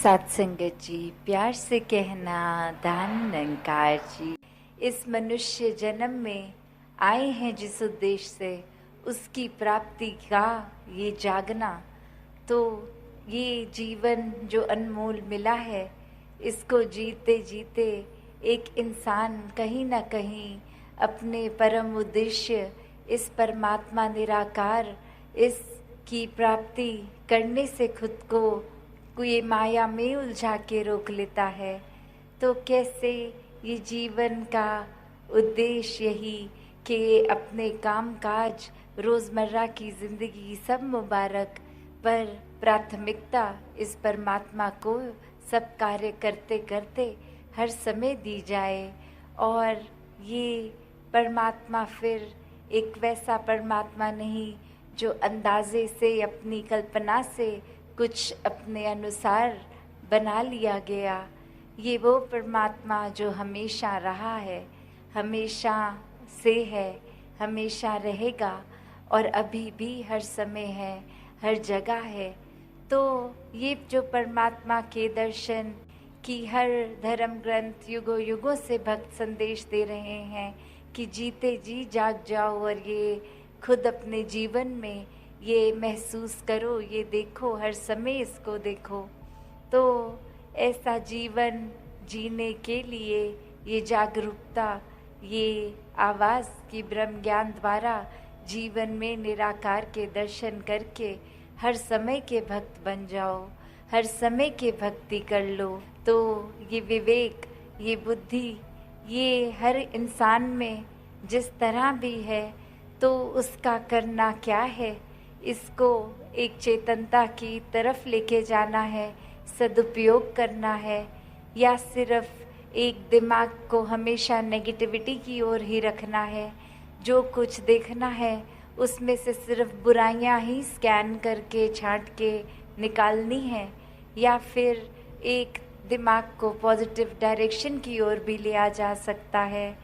सत्संगत जी, प्यार से कहना दान निरंकार जी। इस मनुष्य जन्म में आए हैं जिस उद्देश्य से, उसकी प्राप्ति का ये जागना। तो ये जीवन जो अनमोल मिला है, इसको जीते जीते एक इंसान कहीं ना कहीं अपने परम उद्देश्य, इस परमात्मा निराकार, इसकी प्राप्ति करने से खुद को ये माया में उलझा के रोक लेता है। तो कैसे ये जीवन का उद्देश्य यही कि अपने काम काज, रोज़मर्रा की ज़िंदगी सब मुबारक, पर प्राथमिकता इस परमात्मा को सब कार्य करते करते हर समय दी जाए। और ये परमात्मा फिर एक वैसा परमात्मा नहीं जो अंदाजे से, अपनी कल्पना से कुछ अपने अनुसार बना लिया गया। ये वो परमात्मा जो हमेशा रहा है, हमेशा से है, हमेशा रहेगा और अभी भी हर समय है, हर जगह है। तो ये जो परमात्मा के दर्शन की हर धर्म ग्रंथ युगों युगों से भक्त संदेश दे रहे हैं कि जीते जी जाग जाओ और ये खुद अपने जीवन में ये महसूस करो, ये देखो, हर समय इसको देखो। तो ऐसा जीवन जीने के लिए ये जागरूकता, ये आवाज़ की ब्रह्म ज्ञान द्वारा जीवन में निराकार के दर्शन करके हर समय के भक्त बन जाओ, हर समय के भक्ति कर लो। तो ये विवेक, ये बुद्धि, ये हर इंसान में जिस तरह भी है, तो उसका करना क्या है, इसको एक चेतनता की तरफ लेके जाना है, सदुपयोग करना है, या सिर्फ एक दिमाग को हमेशा नेगेटिविटी की ओर ही रखना है। जो कुछ देखना है उसमें से सिर्फ बुराइयां ही स्कैन करके छांट के निकालनी है, या फिर एक दिमाग को पॉजिटिव डायरेक्शन की ओर भी लिया जा सकता है।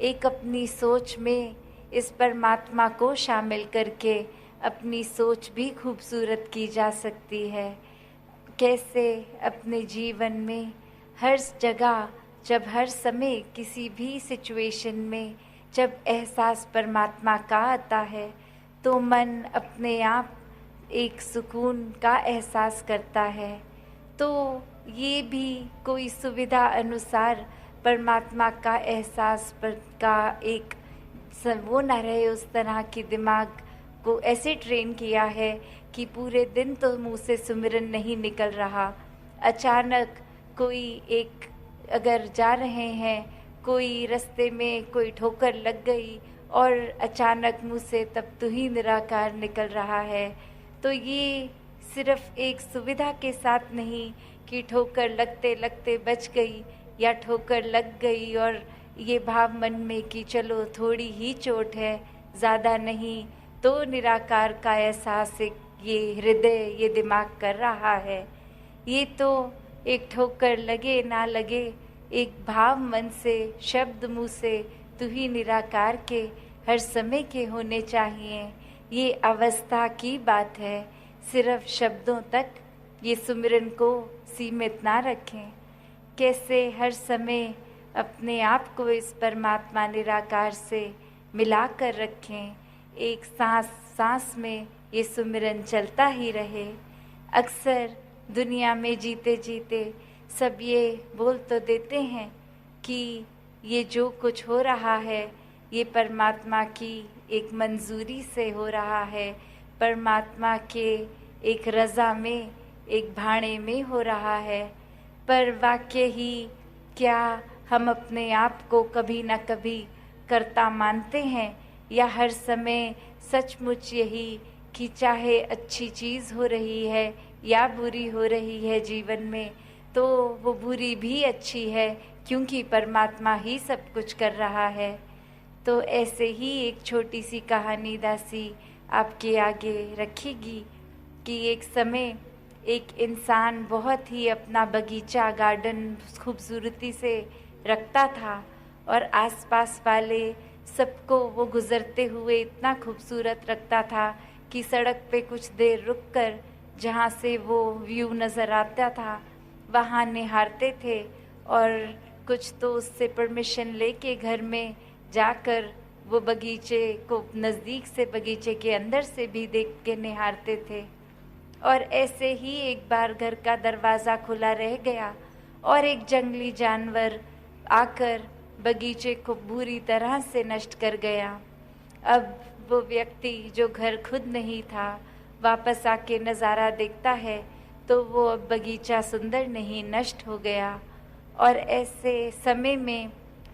एक अपनी सोच में इस परमात्मा को शामिल करके अपनी सोच भी खूबसूरत की जा सकती है। कैसे अपने जीवन में हर जगह, जब हर समय किसी भी सिचुएशन में जब एहसास परमात्मा का आता है, तो मन अपने आप एक सुकून का एहसास करता है। तो ये भी कोई सुविधा अनुसार परमात्मा का एहसास पर का एक वो न रहे, उस तरह की दिमाग को ऐसे ट्रेन किया है कि पूरे दिन तो मुंह से सुमिरन नहीं निकल रहा। अचानक कोई एक, अगर जा रहे हैं, कोई रास्ते में कोई ठोकर लग गई और अचानक मुंह से तब तू ही निराकार निकल रहा है। तो ये सिर्फ एक सुविधा के साथ नहीं कि ठोकर लगते लगते बच गई, या ठोकर लग गई और ये भाव मन में कि चलो थोड़ी ही चोट है, ज़्यादा नहीं, तो निराकार का एहसास एक ये हृदय, ये दिमाग कर रहा है। ये तो एक ठोकर लगे ना लगे, एक भाव मन से, शब्द मुँह से तू ही निराकार के हर समय के होने चाहिए। ये अवस्था की बात है, सिर्फ शब्दों तक ये सुमिरन को सीमित ना रखें। कैसे हर समय अपने आप को इस परमात्मा निराकार से मिला कर रखें। एक सांस सांस में ये सुमिरन चलता ही रहे। अक्सर दुनिया में जीते जीते सब ये बोल तो देते हैं कि ये जो कुछ हो रहा है ये परमात्मा की एक मंजूरी से हो रहा है, परमात्मा के एक रज़ा में, एक भाणे में हो रहा है। पर वाकई ही क्या हम अपने आप को कभी न कभी कर्ता मानते हैं, या हर समय सचमुच यही कि चाहे अच्छी चीज़ हो रही है या बुरी हो रही है जीवन में, तो वो बुरी भी अच्छी है क्योंकि परमात्मा ही सब कुछ कर रहा है। तो ऐसे ही एक छोटी सी कहानी दासी आपके आगे रखेगी कि एक समय एक इंसान बहुत ही अपना बगीचा, गार्डन खूबसूरती से रखता था, और आसपास वाले सबको वो गुज़रते हुए इतना खूबसूरत रखता था कि सड़क पे कुछ देर रुककर जहाँ से वो व्यू नज़र आता था, वहाँ निहारते थे और कुछ तो उससे परमिशन लेके घर में जाकर वो बगीचे को नज़दीक से, बगीचे के अंदर से भी देख के निहारते थे। और ऐसे ही एक बार घर का दरवाज़ा खुला रह गया और एक जंगली जानवर आकर बगीचे को बुरी तरह से नष्ट कर गया। अब वो व्यक्ति जो घर खुद नहीं था, वापस आके नज़ारा देखता है तो वो अब बगीचा सुंदर नहीं, नष्ट हो गया। और ऐसे समय में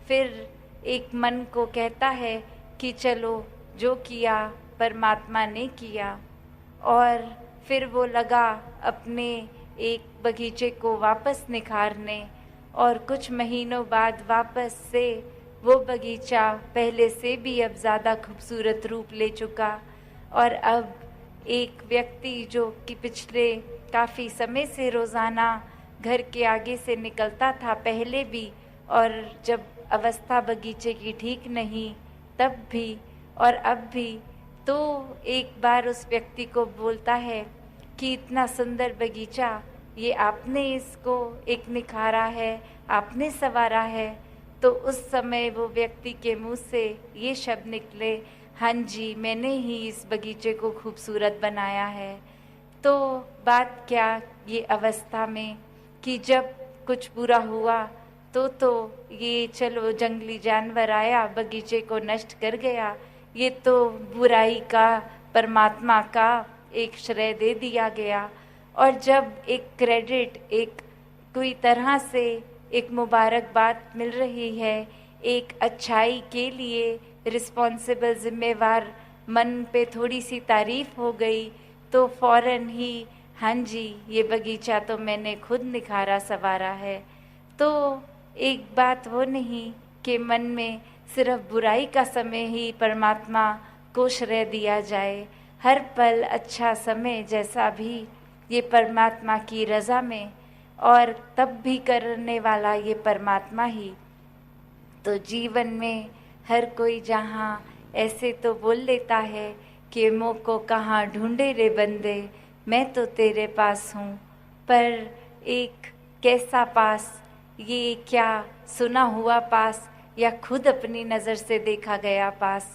फिर एक मन को कहता है कि चलो, जो किया परमात्मा ने किया। और फिर वो लगा अपने एक बगीचे को वापस निखारने, और कुछ महीनों बाद वापस से वो बगीचा पहले से भी अब ज़्यादा खूबसूरत रूप ले चुका। और अब एक व्यक्ति जो कि पिछले काफ़ी समय से रोज़ाना घर के आगे से निकलता था पहले भी, और जब अवस्था बगीचे की ठीक नहीं तब भी और अब भी, तो एक बार उस व्यक्ति को बोलता है कि इतना सुंदर बगीचा, ये आपने इसको एक निखारा है, आपने संवारा है। तो उस समय वो व्यक्ति के मुंह से ये शब्द निकले, हाँ जी, मैंने ही इस बगीचे को खूबसूरत बनाया है। तो बात क्या ये अवस्था में कि जब कुछ बुरा हुआ तो ये चलो जंगली जानवर आया, बगीचे को नष्ट कर गया, ये तो बुराई का परमात्मा का एक श्रेय दे दिया गया। और जब एक क्रेडिट, एक कोई तरह से एक मुबारकबाद मिल रही है, एक अच्छाई के लिए रिस्पॉन्सिबल, जिम्मेवार मन पे थोड़ी सी तारीफ हो गई, तो फौरन ही हाँ जी, ये बगीचा तो मैंने खुद निखारा, संवारा है। तो एक बात वो नहीं कि मन में सिर्फ बुराई का समय ही परमात्मा को श्रेय दिया जाए। हर पल अच्छा समय जैसा भी ये परमात्मा की रज़ा में, और तब भी करने वाला ये परमात्मा ही। तो जीवन में हर कोई जहाँ ऐसे तो बोल लेता है कि मोह को कहाँ ढूंढे रे बंदे, मैं तो तेरे पास हूँ। पर एक कैसा पास, ये क्या सुना हुआ पास या खुद अपनी नज़र से देखा गया पास,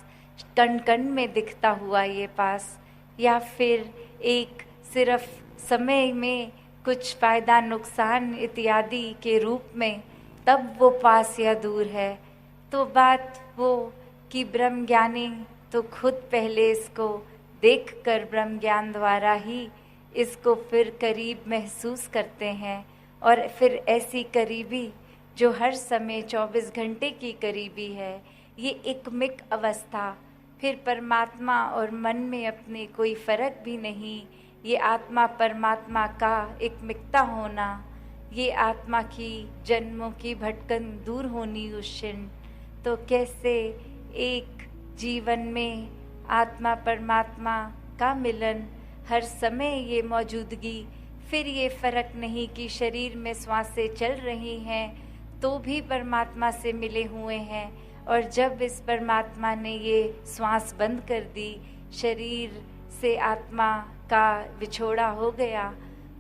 कण कण में दिखता हुआ ये पास, या फिर एक सिर्फ समय में कुछ फ़ायदा नुकसान इत्यादि के रूप में, तब वो पास या दूर है। तो बात वो कि ब्रह्म ज्ञानी तो खुद पहले इसको देखकर ब्रह्म ज्ञान द्वारा ही इसको फिर करीब महसूस करते हैं, और फिर ऐसी करीबी जो हर समय 24 घंटे की करीबी है, ये एकमिक अवस्था, फिर परमात्मा और मन में अपने कोई फ़र्क भी नहीं, ये आत्मा परमात्मा का एकमिकता होना, ये आत्मा की जन्मों की भटकन दूर होनी उस क्षण। तो कैसे एक जीवन में आत्मा परमात्मा का मिलन, हर समय ये मौजूदगी, फिर ये फ़र्क नहीं कि शरीर में श्वासें चल रही हैं तो भी परमात्मा से मिले हुए हैं, और जब इस परमात्मा ने ये श्वास बंद कर दी, शरीर से आत्मा का विछोड़ा हो गया,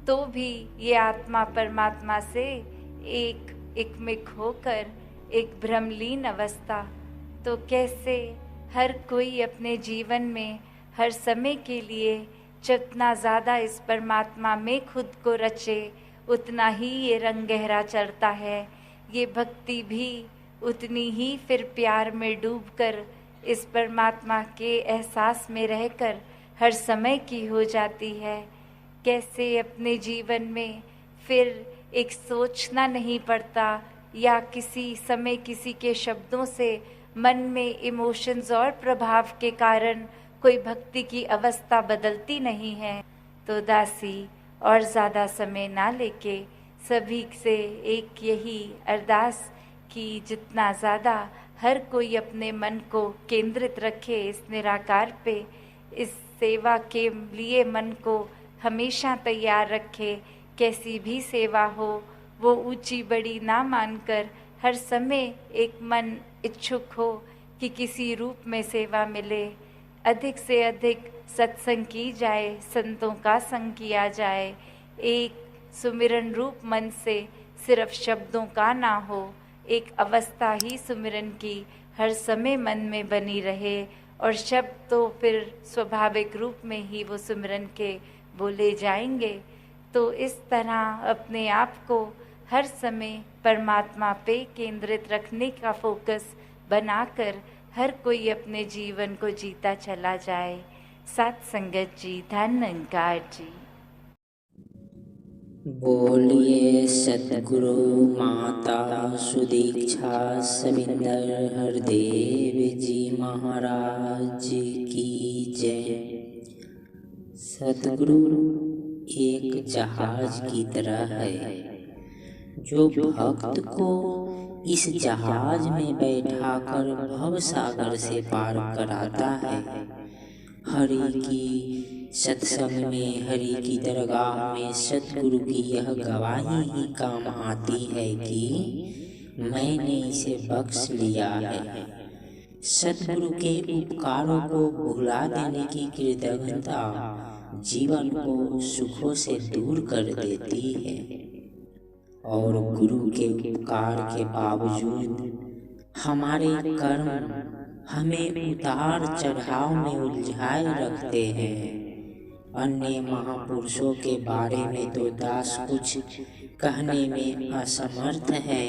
तो भी ये आत्मा परमात्मा से एकमिक होकर एक भ्रमलीन अवस्था। तो कैसे हर कोई अपने जीवन में हर समय के लिए जितना ज़्यादा इस परमात्मा में खुद को रचे, उतना ही ये रंग गहरा चढ़ता है। ये भक्ति भी उतनी ही फिर प्यार में डूबकर इस परमात्मा के एहसास में रहकर हर समय की हो जाती है। कैसे अपने जीवन में फिर एक सोचना नहीं पड़ता, या किसी समय किसी के शब्दों से मन में इमोशंस और प्रभाव के कारण कोई भक्ति की अवस्था बदलती नहीं है। तो दासी और ज़्यादा समय ना लेके सभी से एक यही अरदास कि जितना ज़्यादा हर कोई अपने मन को केंद्रित रखे इस निराकार पे, इस सेवा के लिए मन को हमेशा तैयार रखे। कैसी भी सेवा हो वो ऊंची बड़ी ना मानकर हर समय एक मन इच्छुक हो कि किसी रूप में सेवा मिले। अधिक से अधिक सत्संग की जाए, संतों का संग किया जाए, एक सुमिरन रूप मन से सिर्फ शब्दों का ना हो, एक अवस्था ही सुमिरन की हर समय मन में बनी रहे, और शब्द तो फिर स्वाभाविक रूप में ही वो सुमिरन के बोले जाएंगे। तो इस तरह अपने आप को हर समय परमात्मा पे केंद्रित रखने का फोकस बनाकर हर कोई अपने जीवन को जीता चला जाए। सात संगत जी, धन निरंकार जी। बोलिए सतगुरु माता सुदीक्षा सविंदर हरदेव जी महाराज की जय। सतगुरु एक जहाज की तरह है जो भक्त को इस जहाज में बैठाकर भव सागर से पार कराता है। हरि की सत्संग में, हरि की दरगाह में सतगुरु की यह गवाही ही काम आती है कि मैंने इसे बख्श लिया है। सतगुरु के उपकारों को भुला देने की कृतज्ञता जीवन को सुखों से दूर कर देती है, और गुरु के उपकार के बावजूद हमारे कर्म हमें उतार चढ़ाव में उलझाए रखते हैं। अन्य महापुरुषों के बारे में तो दास कुछ कहने में असमर्थ है,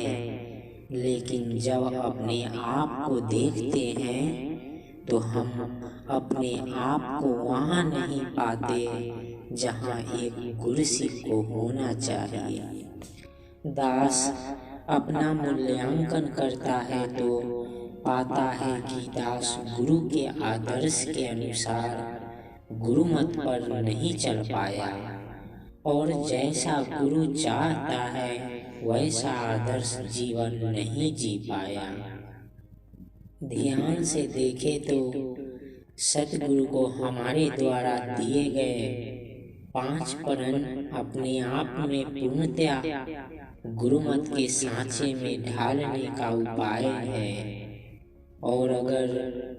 लेकिन जब अपने आप को देखते हैं तो हम अपने आप को वहाँ नहीं पाते जहाँ एक गुरसिक को होना चाहिए। दास अपना मूल्यांकन करता है तो पाता है कि दास गुरु के आदर्श के अनुसार गुरुमत पर नहीं चल पाया, और जैसा गुरु चाहता है वैसा आदर्श जीवन नहीं जी पाया। ध्यान से देखे तो सतगुरु को हमारे द्वारा दिए गए 5 प्रण अपने आप में पूर्णतया गुरुमत के सांचे में ढालने का उपाय है, और अगर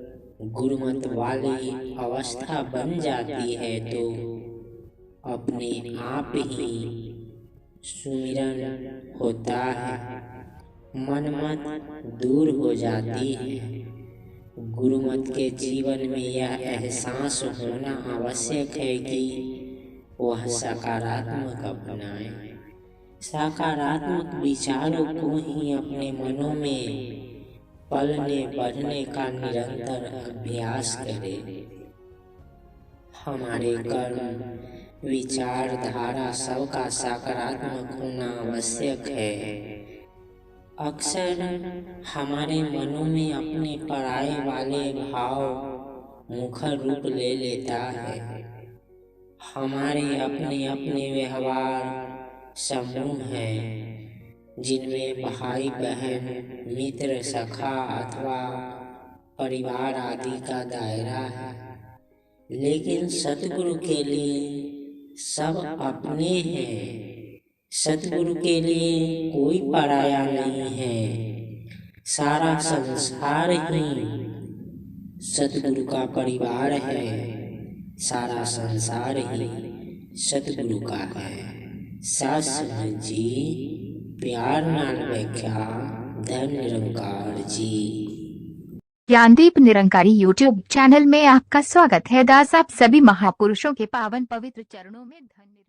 गुरुमत वाली अवस्था बन जाती है तो अपने आप ही सुमिरन होता है, मनमत दूर हो जाती है। गुरुमत के जीवन में यह एहसास होना आवश्यक है कि वह सकारात्मक अपनाए। सकारात्मक विचारों को ही अपने मनों में पलने बढ़ने का निरंतर अभ्यास करें। हमारे कर्म विचारधारा सबका सकारात्मक होना आवश्यक है। अक्सर हमारे मनों में अपने पराये वाले भाव मुखर रूप ले लेता है। हमारे अपने अपने व्यवहार समूह हैं जिनमें भाई बहन, मित्र, सखा अथवा परिवार आदि का दायरा है, लेकिन सतगुरु के लिए सब अपने हैं। सतगुरु के लिए कोई पराया नहीं है। सारा संसार ही सतगुरु का परिवार है, सारा संसार ही सतगुरु का है। सासंग जी प्यार नाल व्याख्या धन निरंकार जी। ज्ञानदीप निरंकारी यूट्यूब चैनल में आपका स्वागत है। दास आप सभी महापुरुषों के पावन पवित्र चरणों में धन्य